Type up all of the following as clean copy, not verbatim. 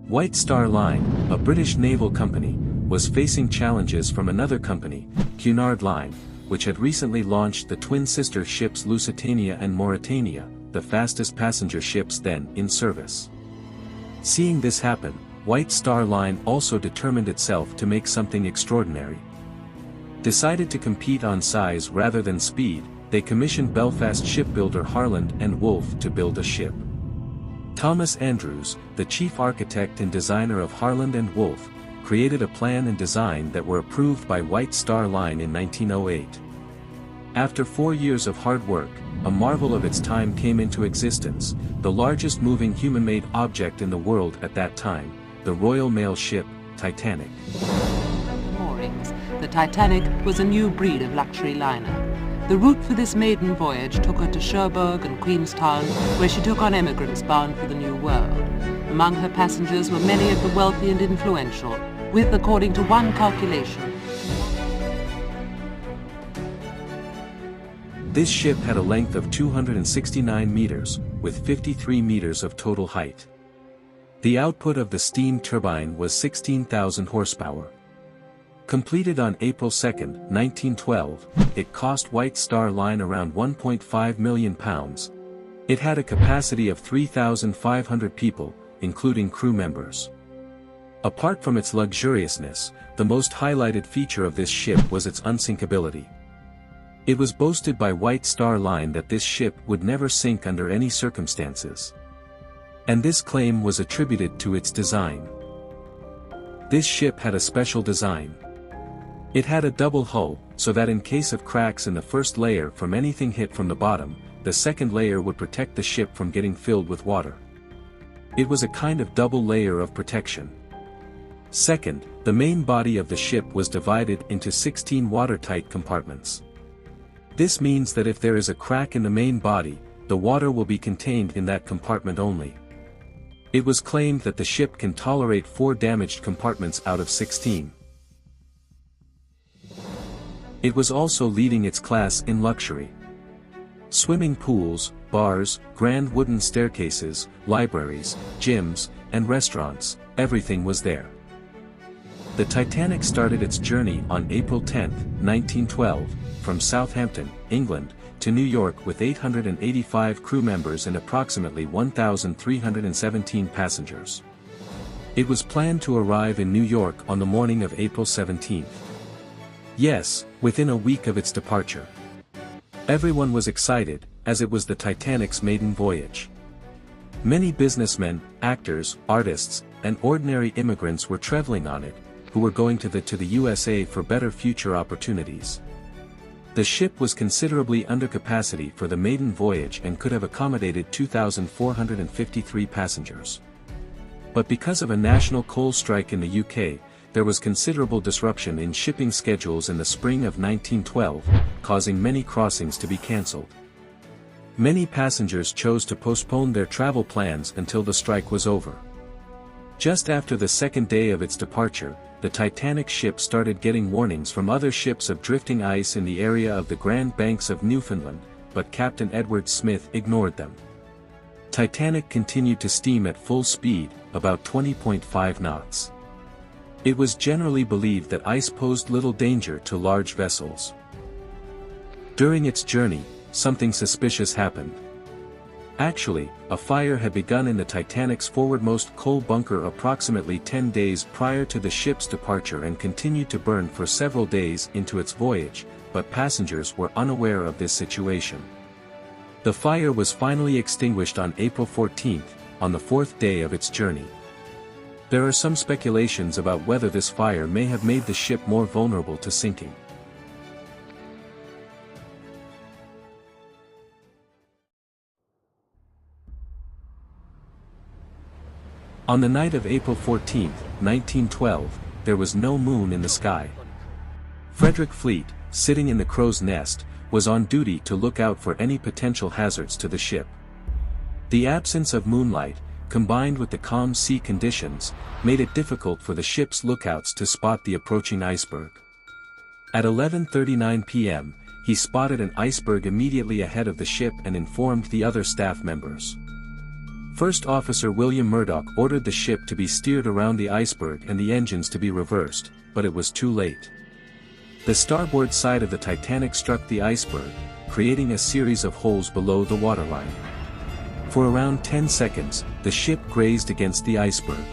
White Star Line, a British naval company, was facing challenges from another company, Cunard Line, which had recently launched the twin sister ships Lusitania and Mauretania, the fastest passenger ships then in service. Seeing this happen, White Star Line also determined itself to make something extraordinary. Decided to compete on size rather than speed, they commissioned Belfast shipbuilder Harland and Wolff to build a ship. Thomas Andrews, the chief architect and designer of Harland and Wolff, created a plan and design that were approved by White Star Line in 1908. After 4 years of hard work, a marvel of its time came into existence, the largest moving human-made object in the world at that time, the Royal Mail ship, Titanic. Moorings, the Titanic was a new breed of luxury liner. The route for this maiden voyage took her to Cherbourg and Queenstown, where she took on emigrants bound for the New World. Among her passengers were many of the wealthy and influential, with, according to one calculation, this ship had a length of 269 meters, with 53 meters of total height. The output of the steam turbine was 16,000 horsepower. Completed on April 2, 1912, it cost White Star Line around £1.5 million. It had a capacity of 3,500 people, including crew members. Apart from its luxuriousness, the most highlighted feature of this ship was its unsinkability. It was boasted by White Star Line that this ship would never sink under any circumstances. And this claim was attributed to its design. This ship had a special design. It had a double hull, so that in case of cracks in the first layer from anything hit from the bottom, the second layer would protect the ship from getting filled with water. It was a kind of double layer of protection. Second, the main body of the ship was divided into 16 watertight compartments. This means that if there is a crack in the main body, the water will be contained in that compartment only. It was claimed that the ship can tolerate 4 damaged compartments out of 16. It was also leading its class in luxury. Swimming pools, bars, grand wooden staircases, libraries, gyms, and restaurants, everything was there. The Titanic started its journey on April 10, 1912, from Southampton, England, to New York with 885 crew members and approximately 1,317 passengers. It was planned to arrive in New York on the morning of April 17. Yes, within a week of its departure. Everyone was excited, as it was the Titanic's maiden voyage. Many businessmen, actors, artists, and ordinary immigrants were traveling on it, who were going to the USA for better future opportunities. The ship was considerably under capacity for the maiden voyage and could have accommodated 2,453 passengers. But because of a national coal strike in the UK, there was considerable disruption in shipping schedules in the spring of 1912, causing many crossings to be cancelled. Many passengers chose to postpone their travel plans until the strike was over. Just after the second day of its departure, the Titanic ship started getting warnings from other ships of drifting ice in the area of the Grand Banks of Newfoundland, but Captain Edward Smith ignored them. Titanic continued to steam at full speed, about 20.5 knots. It was generally believed that ice posed little danger to large vessels. During its journey, something suspicious happened. Actually, a fire had begun in the Titanic's forwardmost coal bunker approximately 10 days prior to the ship's departure and continued to burn for several days into its voyage, but passengers were unaware of this situation. The fire was finally extinguished on April 14, on the 4th day of its journey. There are some speculations about whether this fire may have made the ship more vulnerable to sinking. On the night of April 14, 1912, there was no moon in the sky. Frederick Fleet, sitting in the crow's nest, was on duty to look out for any potential hazards to the ship. The absence of moonlight, combined with the calm sea conditions, made it difficult for the ship's lookouts to spot the approaching iceberg. At 11:39 p.m., he spotted an iceberg immediately ahead of the ship and informed the other staff members. First Officer William Murdoch ordered the ship to be steered around the iceberg and the engines to be reversed, but it was too late. The starboard side of the Titanic struck the iceberg, creating a series of holes below the waterline. For around 10 seconds, the ship grazed against the iceberg.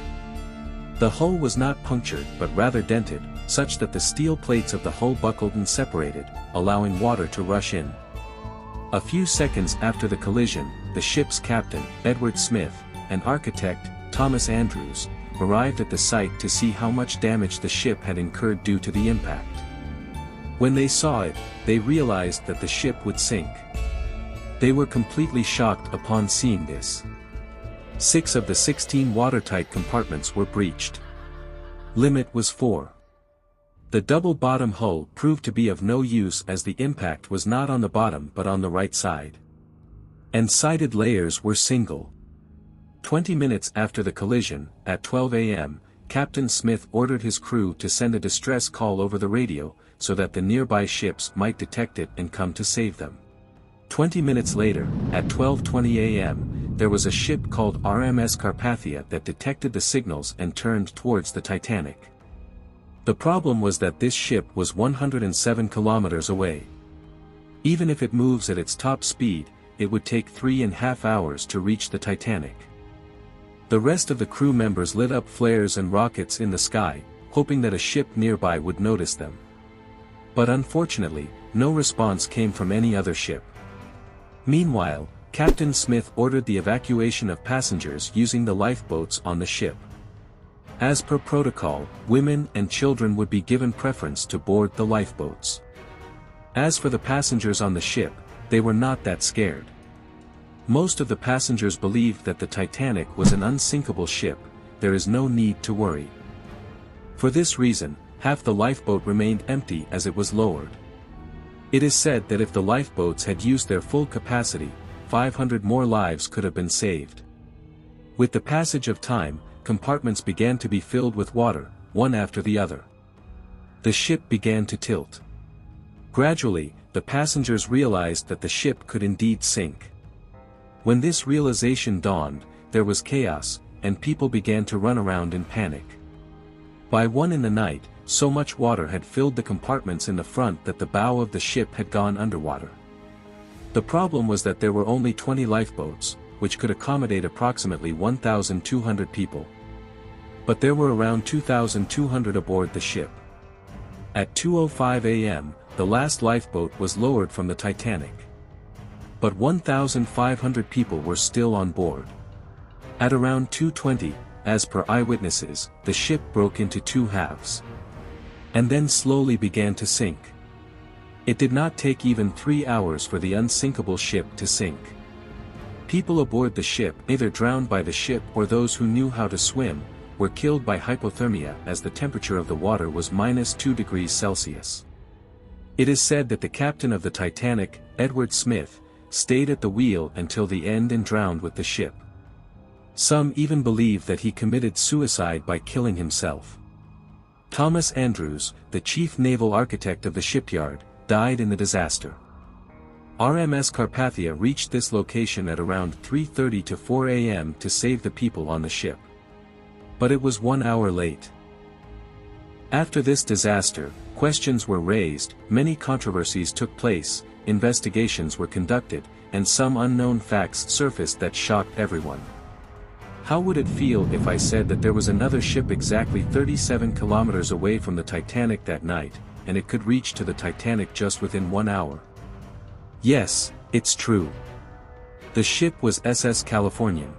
The hull was not punctured but rather dented, such that the steel plates of the hull buckled and separated, allowing water to rush in. A few seconds after the collision, the ship's captain, Edward Smith, and architect, Thomas Andrews, arrived at the site to see how much damage the ship had incurred due to the impact. When they saw it, they realized that the ship would sink. They were completely shocked upon seeing this. 6 of the 16 watertight compartments were breached. Limit was 4. The double-bottom hull proved to be of no use as the impact was not on the bottom but on the right side. And sided layers were single. 20 minutes after the collision, at 12 a.m., Captain Smith ordered his crew to send a distress call over the radio, so that the nearby ships might detect it and come to save them. 20 minutes later, at 12:20 a.m., there was a ship called RMS Carpathia that detected the signals and turned towards the Titanic. The problem was that this ship was 107 kilometers away. Even if it moves at its top speed, it would take 3.5 hours to reach the Titanic. The rest of the crew members lit up flares and rockets in the sky, hoping that a ship nearby would notice them. But unfortunately, no response came from any other ship. Meanwhile, Captain Smith ordered the evacuation of passengers using the lifeboats on the ship. As per protocol, women and children would be given preference to board the lifeboats. As for the passengers on the ship, they were not that scared. Most of the passengers believed that the Titanic was an unsinkable ship. There is no need to worry. For this reason, half the lifeboat remained empty as it was lowered. It is said that if the lifeboats had used their full capacity, 500 more lives could have been saved. With the passage of time, compartments began to be filled with water, one after the other. The ship began to tilt. Gradually, the passengers realized that the ship could indeed sink. When this realization dawned, there was chaos, and people began to run around in panic. By 1 in the night, so much water had filled the compartments in the front that the bow of the ship had gone underwater. The problem was that there were only 20 lifeboats, which could accommodate approximately 1,200 people. But there were around 2,200 aboard the ship. At 2:05 a.m., the last lifeboat was lowered from the Titanic. But 1,500 people were still on board. At around 2:20, as per eyewitnesses, the ship broke into 2 halves. And then slowly began to sink. It did not take even 3 hours for the unsinkable ship to sink. People aboard the ship, either drowned by the ship or those who knew how to swim, were killed by hypothermia as the temperature of the water was -2 degrees Celsius. It is said that the captain of the Titanic, Edward Smith, stayed at the wheel until the end and drowned with the ship. Some even believe that he committed suicide by killing himself. Thomas Andrews, the chief naval architect of the shipyard, died in the disaster. RMS Carpathia reached this location at around 3:30 to 4 a.m. to save the people on the ship. But it was 1 hour late. After this disaster, questions were raised, many controversies took place, investigations were conducted, and some unknown facts surfaced that shocked everyone. How would it feel if I said that there was another ship exactly 37 kilometers away from the Titanic that night, and it could reach to the Titanic just within 1 hour? Yes, it's true. The ship was SS Californian.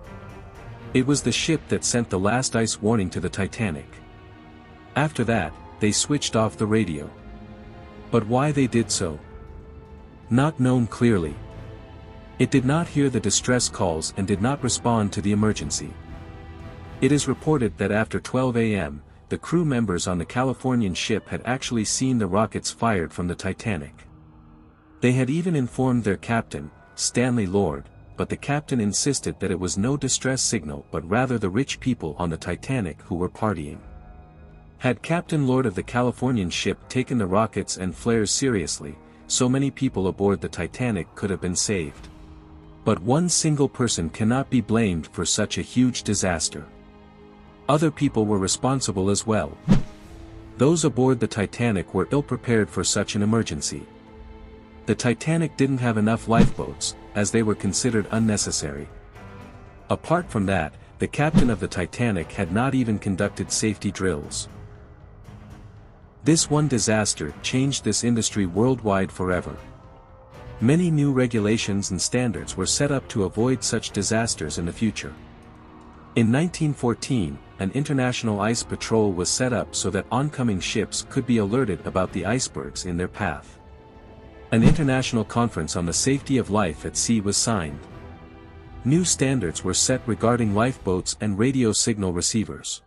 It was the ship that sent the last ice warning to the Titanic. After that, they switched off the radio. But why they did so? Not known clearly. It did not hear the distress calls and did not respond to the emergency. It is reported that after 12 a.m., the crew members on the Californian ship had actually seen the rockets fired from the Titanic. They had even informed their captain, Stanley Lord, but the captain insisted that it was no distress signal but rather the rich people on the Titanic who were partying. Had Captain Lord of the Californian ship taken the rockets and flares seriously, so many people aboard the Titanic could have been saved. But one single person cannot be blamed for such a huge disaster. Other people were responsible as well. Those aboard the Titanic were ill-prepared for such an emergency. The Titanic didn't have enough lifeboats, as they were considered unnecessary. Apart from that, the captain of the Titanic had not even conducted safety drills. This one disaster changed this industry worldwide forever. Many new regulations and standards were set up to avoid such disasters in the future. In 1914, an international ice patrol was set up so that oncoming ships could be alerted about the icebergs in their path. An international conference on the safety of life at sea was signed. New standards were set regarding lifeboats and radio signal receivers.